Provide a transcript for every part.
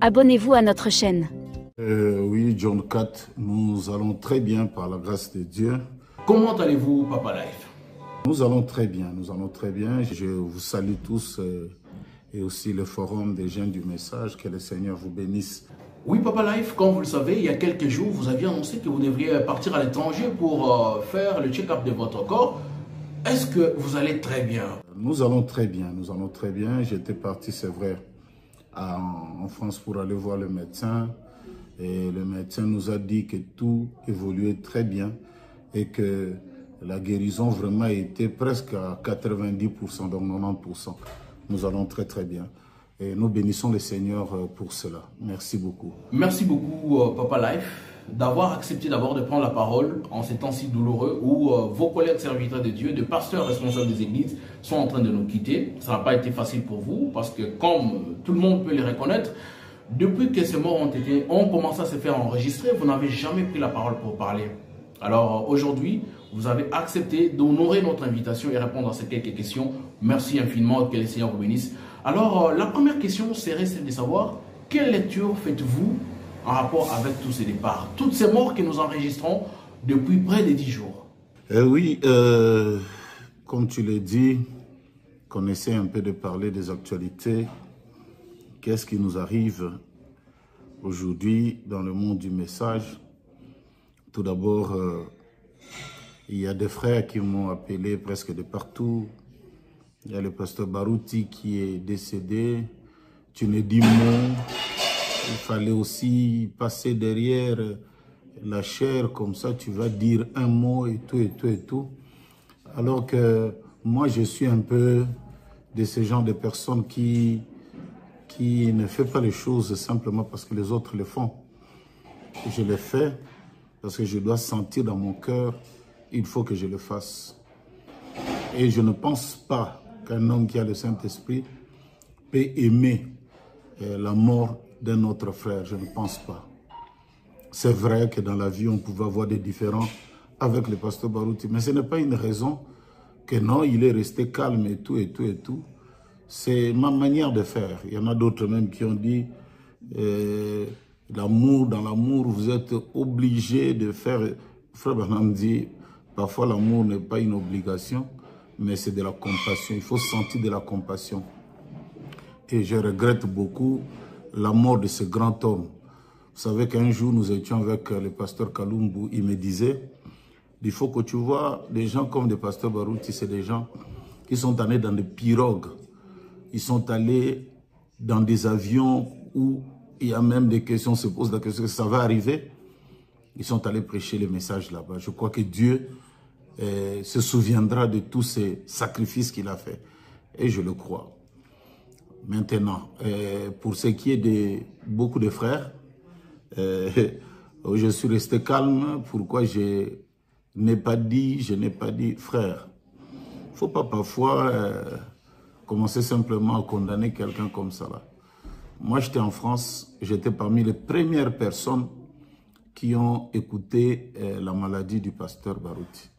abonnez-vous à notre chaîne. Oui, John 4, nous allons très bien par la grâce de Dieu. Comment allez-vous, Papa Life? Nous allons très bien, nous allons très bien. Je vous salue tous et aussi le forum des gens du message. Que le Seigneur vous bénisse. Oui, Papa Life, comme vous le savez, il y a quelques jours, vous aviez annoncé que vous devriez partir à l'étranger pour faire le check-up de votre corps. Est-ce que vous allez très bien? Nous allons très bien, nous allons très bien. J'étais parti, c'est vrai, en France pour aller voir le médecin. Et le médecin nous a dit que tout évoluait très bien et que la guérison vraiment était presque à 90%, donc 90%. Nous allons très très bien. Et nous bénissons le Seigneur pour cela. Merci beaucoup. Merci beaucoup, Papa Life, d'avoir accepté d'abord de prendre la parole en ces temps si douloureux où vos collègues serviteurs de Dieu, de pasteurs responsables des églises, sont en train de nous quitter. Ça n'a pas été facile pour vous parce que, comme tout le monde peut le reconnaître, depuis que ces morts ont commencé à se faire enregistrer, vous n'avez jamais pris la parole pour parler. Alors aujourd'hui, vous avez accepté d'honorer notre invitation et répondre à ces quelques questions. Merci infiniment, que le Seigneur vous bénisse. Alors la première question serait celle de savoir quelle lecture faites-vous en rapport avec tous ces départs, toutes ces morts que nous enregistrons depuis près de 10 jours. Oui, comme tu l'as dit, qu'on essaie un peu de parler des actualités. Qu'est-ce qui nous arrive aujourd'hui dans le monde du message? Tout d'abord, il y a des frères qui m'ont appelé presque de partout. Il y a le pasteur Barouti qui est décédé. Tu ne dis mot. Il fallait aussi passer derrière la chair, comme ça tu vas dire un mot et tout, et tout, et tout. Alors que moi, je suis un peu de ce genre de personnes qui ne fait pas les choses simplement parce que les autres le font. Je le fais parce que je dois sentir dans mon cœur, il faut que je le fasse. Et je ne pense pas qu'un homme qui a le Saint-Esprit peut aimer la mort d'un autre frère. Je ne pense pas. C'est vrai que dans la vie, on pouvait avoir des différends avec le pasteur Barouti, mais ce n'est pas une raison que non, il est resté calme et tout, et tout, et tout. C'est ma manière de faire. Il y en a d'autres même qui ont dit l'amour, dans l'amour, vous êtes obligé de faire. Frère Branham dit, parfois l'amour n'est pas une obligation, mais c'est de la compassion. Il faut sentir de la compassion. Et je regrette beaucoup la mort de ce grand homme. Vous savez qu'un jour, nous étions avec le pasteur Kalumbu, il me disait, il faut que tu vois, des gens comme le pasteur Barouti, c'est des gens qui sont allés dans des pirogues. Ils sont allés dans des avions où il y a même des questions, on se pose la question, ça va arriver. Ils sont allés prêcher le message là-bas. Je crois que Dieu se souviendra de tous ces sacrifices qu'il a fait. Et je le crois. Maintenant, pour ce qui est de beaucoup de frères, je suis resté calme. Pourquoi je n'ai pas dit, frère. Il ne faut pas parfois commencer simplement à condamner quelqu'un comme ça là. Moi, j'étais en France, j'étais parmi les premières personnes qui ont écouté la maladie du pasteur Barouti.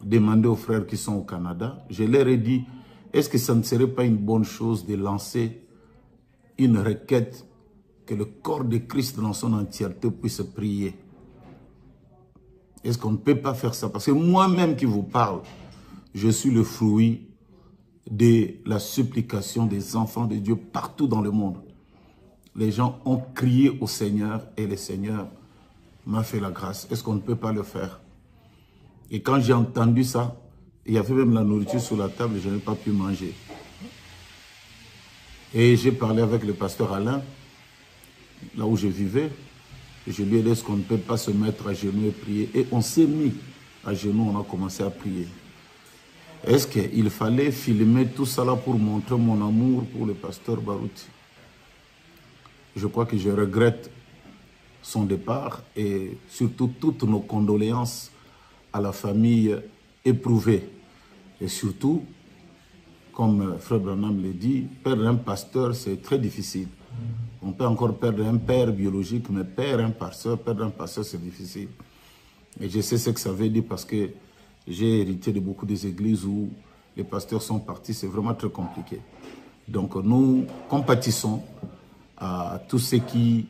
Demandez aux frères qui sont au Canada, je leur ai dit, est-ce que ça ne serait pas une bonne chose de lancer une requête que le corps de Christ dans son entièreté puisse prier? Est-ce qu'on ne peut pas faire ça? Parce que moi-même qui vous parle, je suis le fruit de la supplication des enfants de Dieu partout dans le monde. Les gens ont crié au Seigneur et le Seigneur m'a fait la grâce. Est-ce qu'on ne peut pas le faire? Et quand j'ai entendu ça, il y avait même la nourriture sur la table et je n'ai pas pu manger. Et j'ai parlé avec le pasteur Alain, là où je vivais. Et je lui ai dit, est-ce qu'on ne peut pas se mettre à genoux et prier? Et on s'est mis à genoux, on a commencé à prier. Est-ce qu'il fallait filmer tout ça là pour montrer mon amour pour le pasteur Barouti? Je crois que je regrette son départ et surtout toutes nos condoléances à la famille éprouvée. Et surtout, comme Frère Branham l'a dit, perdre un pasteur, c'est très difficile. On peut encore perdre un père biologique, mais perdre un pasteur, c'est difficile. Et je sais ce que ça veut dire parce que j'ai hérité de beaucoup des églises où les pasteurs sont partis, c'est vraiment très compliqué. Donc nous compatissons à tout ce qui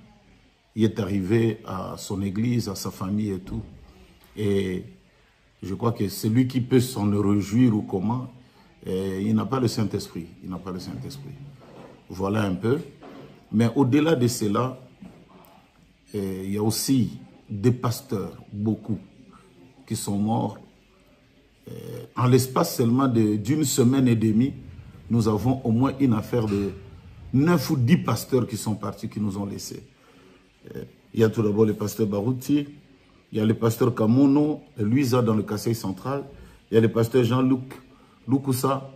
est arrivé à son église, à sa famille et tout. Et je crois que celui qui peut s'en réjouir ou comment, il n'a pas le Saint-Esprit. Il n'a pas le Saint-Esprit. Voilà un peu. Mais au-delà de cela, il y a aussi des pasteurs, beaucoup, qui sont morts. En l'espace seulement d'une semaine et demie, nous avons au moins une affaire de 9 ou 10 pasteurs qui sont partis, qui nous ont laissés. Il y a tout d'abord le pasteur Barouti, il y a le pasteur Kamono, Louisa dans le Kassai central, il y a le pasteur Jean-Luc Lukusa,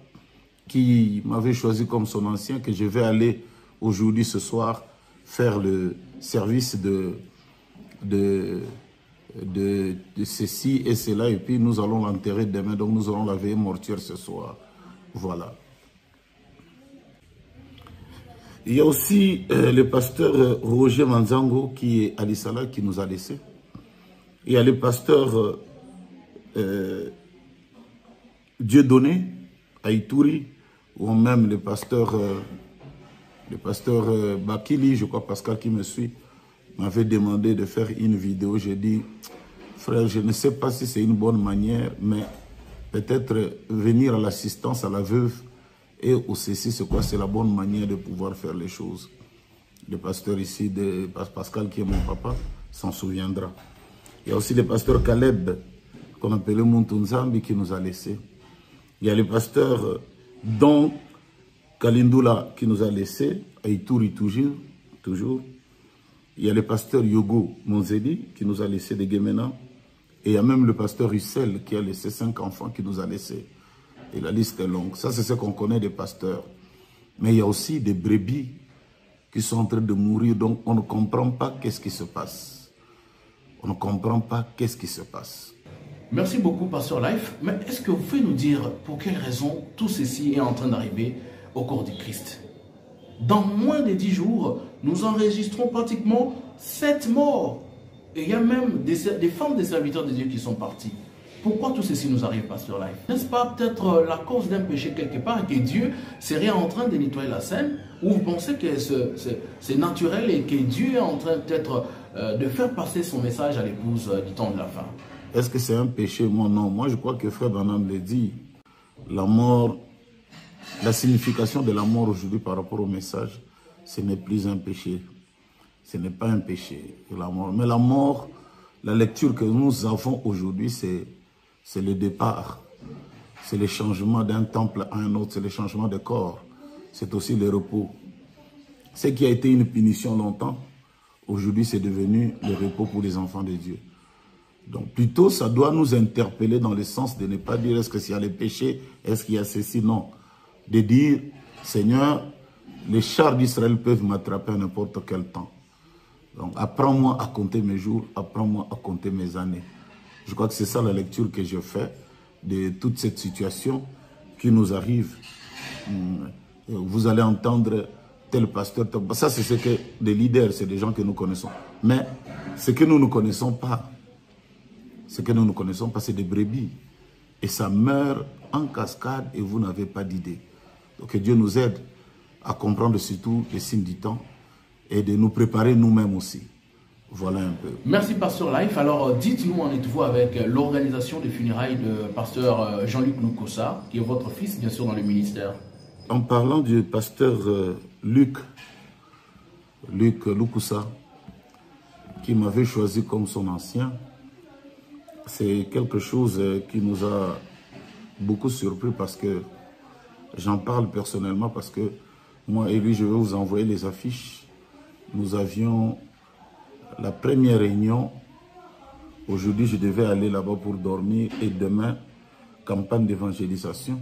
qui m'avait choisi comme son ancien, que je vais aller aujourd'hui, ce soir, faire le service de ceci et cela, et puis nous allons l'enterrer demain, donc nous aurons la veillée mortuaire ce soir. Voilà. Il y a aussi le pasteur Roger Manzango qui est à l'Issala, qui nous a laissés. Il y a le pasteur Dieudonné à Ituri, ou même le pasteur Bakili, je crois Pascal qui me suit, m'avait demandé de faire une vidéo. J'ai dit, frère, je ne sais pas si c'est une bonne manière, mais peut-être venir à l'assistance à la veuve et au ceci, c'est quoi? C'est la bonne manière de pouvoir faire les choses. Le pasteur ici, Pascal, qui est mon papa, s'en souviendra. Il y a aussi le pasteur Caleb, qu'on appelait Muntunzambi, qui nous a laissés. Il y a le pasteur Don Kalindula, qui nous a laissés, à Ituri toujours. Il y a le pasteur Yogo Monzedi, qui nous a laissés de Guémena. Et il y a même le pasteur Russell, qui a laissé 5 enfants, qui nous a laissés. Et la liste est longue. Ça, c'est ce qu'on connaît des pasteurs. Mais il y a aussi des brebis qui sont en train de mourir. Donc, on ne comprend pas qu'est-ce qui se passe. On ne comprend pas qu'est-ce qui se passe. Merci beaucoup, Pasteur Life. Mais est-ce que vous pouvez nous dire pour quelle raison tout ceci est en train d'arriver au corps du Christ? Dans moins de 10 jours, nous enregistrons pratiquement 7 morts. Et il y a même des femmes des serviteurs de Dieu qui sont partis. Pourquoi tout ceci nous arrive, Pasteur Life? N'est-ce pas peut-être la cause d'un péché quelque part, que Dieu serait en train de nettoyer la scène? Ou vous pensez que c'est naturel et que Dieu est en train peut-être de faire passer son message à l'épouse du temps de la fin? Est-ce que c'est un péché? Moi, non. Moi, je crois que Frère Branham le dit. La mort, la signification de la mort aujourd'hui par rapport au message, ce n'est plus un péché. Ce n'est pas un péché, la mort. Mais la mort, la lecture que nous avons aujourd'hui, c'est le départ. C'est le changement d'un temple à un autre. C'est le changement de corps. C'est aussi le repos. Ce qui a été une punition longtemps, aujourd'hui, c'est devenu le repos pour les enfants de Dieu. Donc, plutôt, ça doit nous interpeller dans le sens de ne pas dire est-ce qu'il y a les péchés, est-ce qu'il y a ceci, non. De dire, Seigneur, les chars d'Israël peuvent m'attraper à n'importe quel temps. Donc, apprends-moi à compter mes jours, apprends-moi à compter mes années. Je crois que c'est ça la lecture que je fais de toute cette situation qui nous arrive. Vous allez entendre tel pasteur, ça c'est ce que des leaders, c'est des gens que nous connaissons. Mais ce que nous ne connaissons pas, c'est des brebis. Et ça meurt en cascade et vous n'avez pas d'idée. Donc que Dieu nous aide à comprendre surtout les signes du temps et de nous préparer nous-mêmes aussi. Voilà un peu. Merci, Pasteur Life. Alors, dites-nous, en êtes-vous avec l'organisation des funérailles de Pasteur Jean-Luc Lukosa, qui est votre fils, bien sûr, dans le ministère? En parlant du pasteur Luc Lukosa, qui m'avait choisi comme son ancien, c'est quelque chose qui nous a beaucoup surpris parce que j'en parle personnellement parce que moi et lui, je vais vous envoyer les affiches. Nous avions la première réunion. Aujourd'hui, je devais aller là-bas pour dormir et demain, campagne d'évangélisation.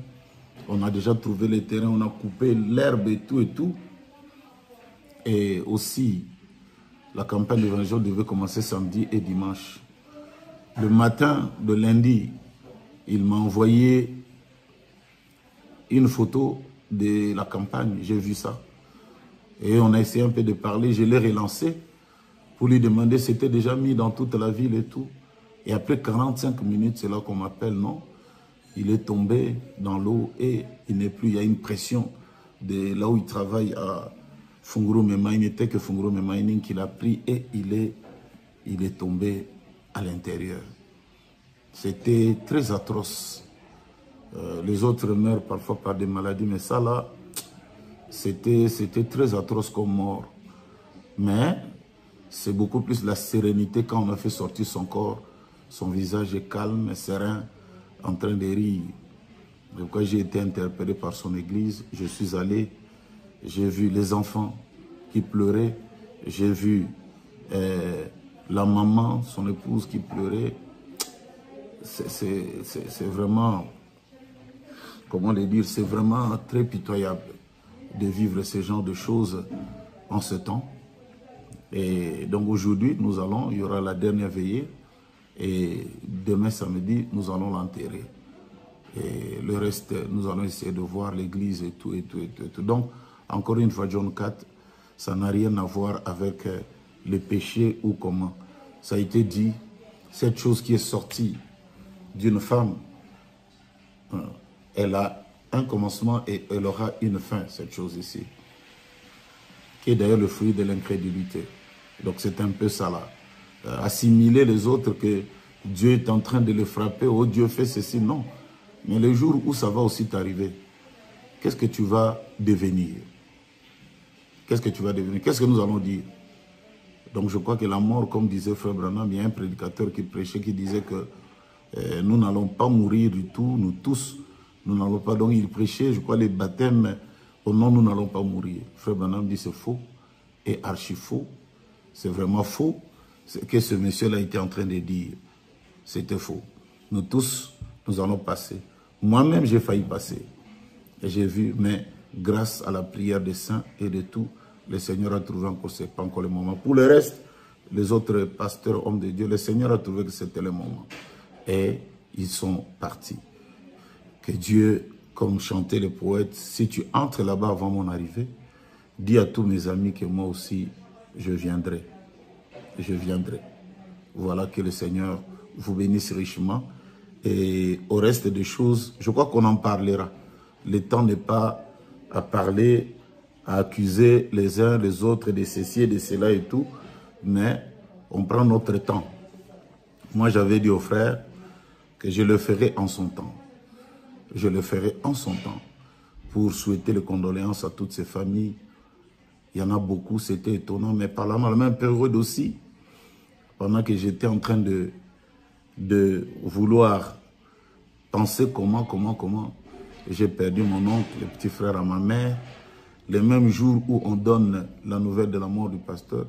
On a déjà trouvé les terrains, on a coupé l'herbe et tout et tout. Et aussi, la campagne d'évangélisation devait commencer samedi et dimanche. Le matin de lundi, il m'a envoyé une photo de la campagne. J'ai vu ça. Et on a essayé un peu de parler. Je l'ai relancé pour lui demander, c'était déjà mis dans toute la ville et tout. Et après 45 minutes, c'est là qu'on m'appelle, non. Il est tombé dans l'eau et il n'est plus. Il y a une pression de là où il travaille à Funguro Mema, il n'était que Funguro Mema qui l'a pris et il est tombé à l'intérieur. C'était très atroce. Les autres meurent parfois par des maladies, mais ça là, c'était très atroce comme mort. Mais c'est beaucoup plus la sérénité quand on a fait sortir son corps. Son visage est calme, serein, en train de rire. Donc, quand j'ai été interpellé par son église, je suis allé, j'ai vu les enfants qui pleuraient, j'ai vu la maman, son épouse qui pleurait. C'est vraiment, comment le dire, c'est vraiment très pitoyable de vivre ce genre de choses en ce temps. Et donc aujourd'hui, il y aura la dernière veillée et demain samedi, nous allons l'enterrer. Et le reste, nous allons essayer de voir l'église et tout. Donc, encore une fois, John 4, ça n'a rien à voir avec le péché ou comment. Ça a été dit, cette chose qui est sortie d'une femme, elle a un commencement et elle aura une fin, cette chose ici, qui est d'ailleurs le fruit de l'incrédulité. Donc c'est un peu ça là. Assimiler les autres que Dieu est en train de les frapper, oh Dieu fait ceci, non. Mais le jour où ça va aussi t'arriver, qu'est-ce que tu vas devenir? Qu'est-ce que tu vas devenir? Qu'est-ce que nous allons dire? Donc je crois que la mort, comme disait Frère Branham, il y a un prédicateur qui prêchait, qui disait que nous n'allons pas mourir du tout, nous tous, nous n'allons pas. Donc il prêchait, je crois, les baptêmes, oh non, nous n'allons pas mourir. Frère Branham dit c'est faux, et archi faux. C'est vraiment faux ce que ce monsieur-là était en train de dire. C'était faux. Nous tous, nous allons passer. Moi-même, j'ai failli passer. Et j'ai vu, mais grâce à la prière des saints et de tout, le Seigneur a trouvé encore, ce n'est pas encore le moment. Pour le reste, les autres pasteurs, hommes de Dieu, le Seigneur a trouvé que c'était le moment. Et ils sont partis. Que Dieu, comme chantait le poète, si tu entres là-bas avant mon arrivée, dis à tous mes amis que moi aussi, je viendrai. Je viendrai. Voilà, que le Seigneur vous bénisse richement. Et au reste des choses, je crois qu'on en parlera. Le temps n'est pas à parler, à accuser les uns les autres de ceci et de cela et tout, mais on prend notre temps. Moi, j'avais dit aux frères que je le ferai en son temps. Je le ferai en son temps pour souhaiter les condoléances à toutes ces familles. Il y en a beaucoup, c'était étonnant, mais par la même période aussi, pendant que j'étais en train de vouloir penser comment, j'ai perdu mon oncle, le petit frère à ma mère. Le même jour où on donne la nouvelle de la mort du pasteur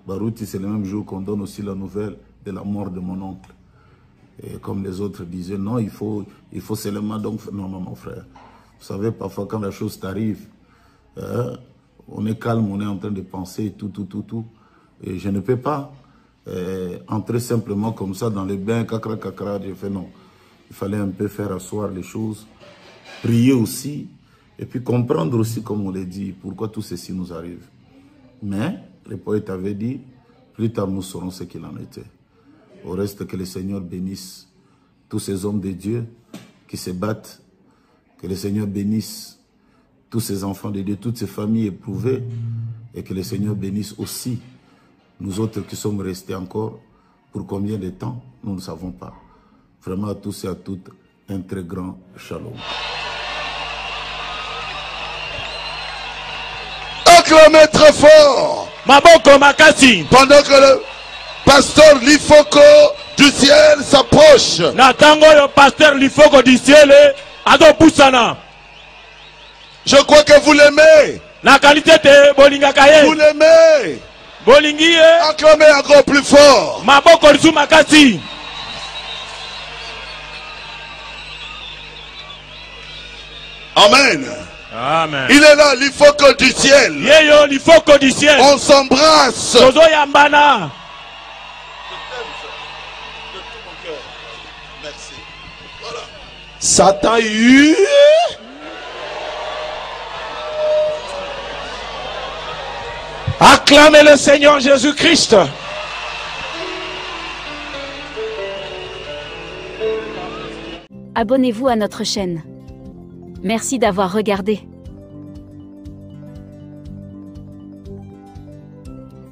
Barouti, c'est le même jour qu'on donne aussi la nouvelle de la mort de mon oncle. Et comme les autres disaient, non, il faut seulement donc... Non, frère. Vous savez, parfois quand la chose t'arrive, on est calme, on est en train de penser tout. Et je ne peux pas entrer simplement comme ça dans les bains, cacra. J'ai fait non. Il fallait un peu faire asseoir les choses, prier aussi, et puis comprendre aussi, comme on l'a dit, pourquoi tout ceci nous arrive. Mais le poète avait dit, plus tard nous saurons ce qu'il en était. Au reste, que le Seigneur bénisse tous ces hommes de Dieu qui se battent, que le Seigneur bénisse tous ces enfants de Dieu, toutes ces familles éprouvées, et que le Seigneur bénisse aussi nous autres qui sommes restés encore. Pour combien de temps, nous ne savons pas. Vraiment à tous et à toutes, un très grand shalom. Acclamez très fort. Maboko Makasi. Pendant que le pasteur Lifoko du ciel s'approche. Natango le pasteur Lifoko du ciel ado pusana. Je crois que vous l'aimez. La qualité de Bolingakaye. Vous l'aimez. Bolingie. Acclamez encore plus fort. Maboko Lisu Makasi. Amen. Amen. Il est là, l'Ifoko du ciel. Yeyo Lifoko du ciel. On s'embrasse. Sozo Yambana. Merci. Voilà. Satan Acclamez le Seigneur Jésus-Christ. Abonnez-vous à notre chaîne. Merci d'avoir regardé.